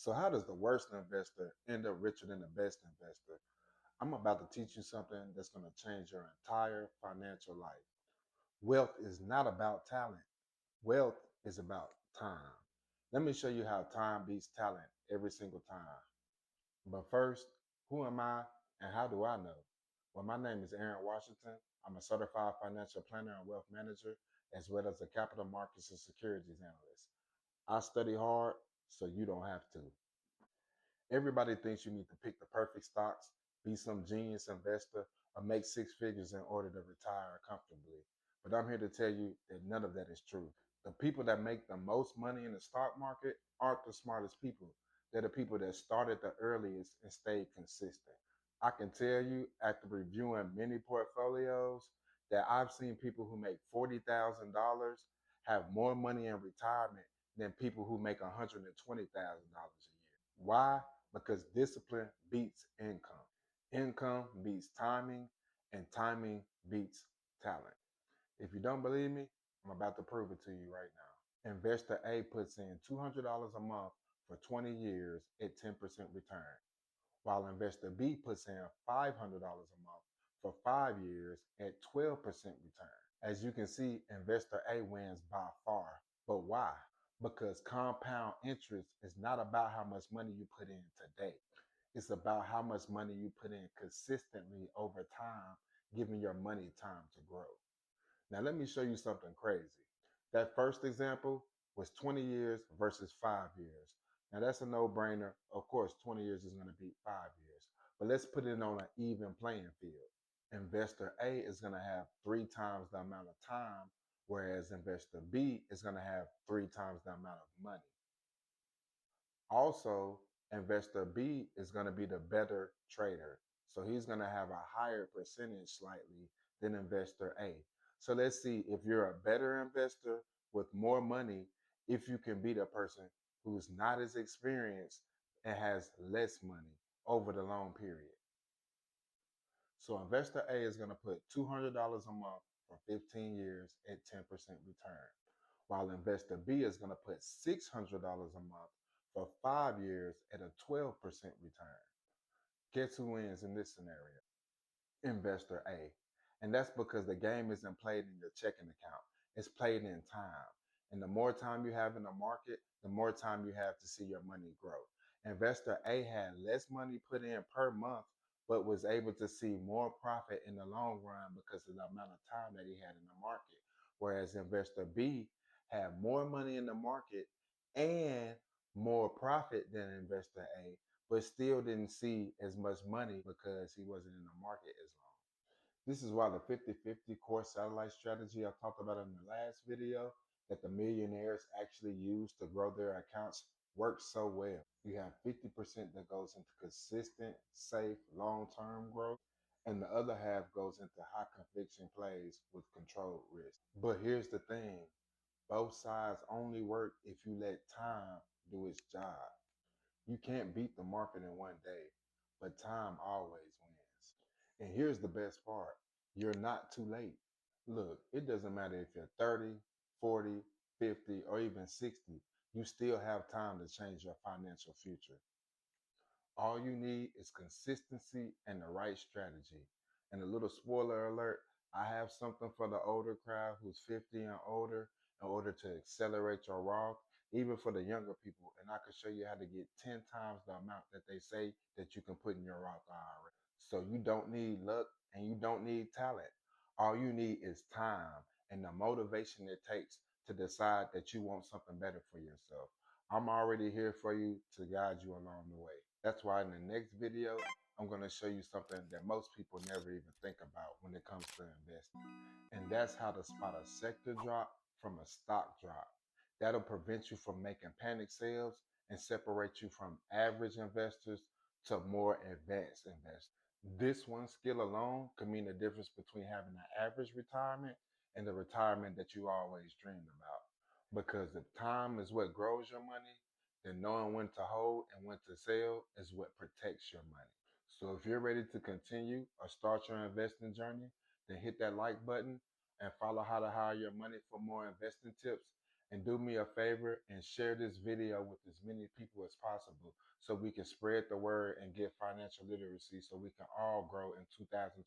So how does the worst investor end up richer than the best investor? I'm about to teach you something that's going to change your entire financial life. Wealth is not about talent. Wealth is about time. Let me show you how time beats talent every single time. But first, who am I and how do I know? Well, my name is Aaron Washington. I'm a certified financial planner and wealth manager, as well as a capital markets and securities analyst. I study hard so you don't have to. Everybody thinks you need to pick the perfect stocks, be some genius investor, or make six figures in order to retire comfortably. But I'm here to tell you that none of that is true. The people that make the most money in the stock market aren't the smartest people. They're the people that started the earliest and stayed consistent. I can tell you after reviewing many portfolios that I've seen people who make $40,000 have more money in retirement than people who make $120,000 a year. Why? Because discipline beats income. Income beats timing, and timing beats talent. If you don't believe me, I'm about to prove it to you right now. Investor A puts in $200 a month for 20 years at 10% return, while investor B puts in $500 a month for 5 years at 12% return. As you can see, investor A wins by far. But why? Because compound interest is not about how much money you put in today. It's about how much money you put in consistently over time, giving your money time to grow. Now, let me show you something crazy. That first example was 20 years versus 5 years. Now, that's a no-brainer. Of course, 20 years is going to beat 5 years. But let's put it on an even playing field. Investor A is going to have 3 times the amount of time, whereas investor B is going to have 3 times the amount of money. Also, investor B is going to be the better trader. So he's going to have a higher percentage slightly than investor A. So let's see if you're a better investor with more money, if you can beat a person who's not as experienced and has less money over the long period. So investor A is going to put $200 a month for 15 years at 10% return, while investor B is going to put $600 a month for 5 years at a 12% return. Guess who wins in this scenario? Investor A. And that's because the game isn't played in your checking account, it's played in time. And the more time you have in the market, the more time you have to see your money grow. Investor A had less money put in per month, but was able to see more profit in the long run because of the amount of time that he had in the market. Whereas investor B had more money in the market and more profit than investor A, but still didn't see as much money because he wasn't in the market as long. This is why the 50-50 core satellite strategy I talked about in the last video that the millionaires actually use to grow their accounts works so well. You have 50% that goes into consistent, safe, long-term growth, and the other half goes into high conviction plays with controlled risk. But here's the thing, both sides only work if you let time do its job. You can't beat the market in one day, but time always wins. And here's the best part, you're not too late. Look, it doesn't matter if you're 30, 40, 50, or even 60, you still have time to change your financial future. All you need is consistency and the right strategy. And a little spoiler alert, I have something for the older crowd who's 50 and older in order to accelerate your Roth, even for the younger people. And I can show you how to get 10 times the amount that they say that you can put in your Roth IRA. So you don't need luck and you don't need talent. All you need is time and the motivation it takes to decide that you want something better for yourself. I'm already here for you to guide you along the way. That's why in the next video, I'm going to show you something that most people never even think about when it comes to investing. And that's how to spot a sector drop from a stock drop. That'll prevent you from making panic sales and separate you from average investors to more advanced investors. This one skill alone could mean the difference between having an average retirement and the retirement that you always dreamed about. Because if time is what grows your money, then knowing when to hold and when to sell is what protects your money. So if you're ready to continue or start your investing journey, then hit that like button and follow How to Hire Your Money for more investing tips And do me a favor and share this video with as many people as possible so we can spread the word and get financial literacy so we can all grow in 2026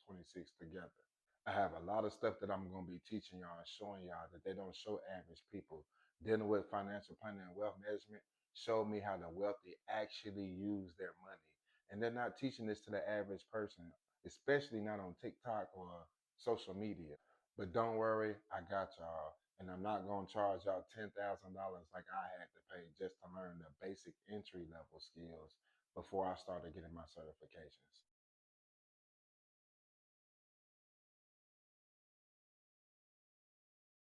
together. I have a lot of stuff that I'm going to be teaching y'all and showing y'all that they don't show average people. Dealing with financial planning and wealth management showed me how the wealthy actually use their money. And they're not teaching this to the average person, especially not on TikTok or social media. But don't worry, I got y'all. And I'm not going to charge y'all $10,000 like I had to pay just to learn the basic entry level skills before I started getting my certifications.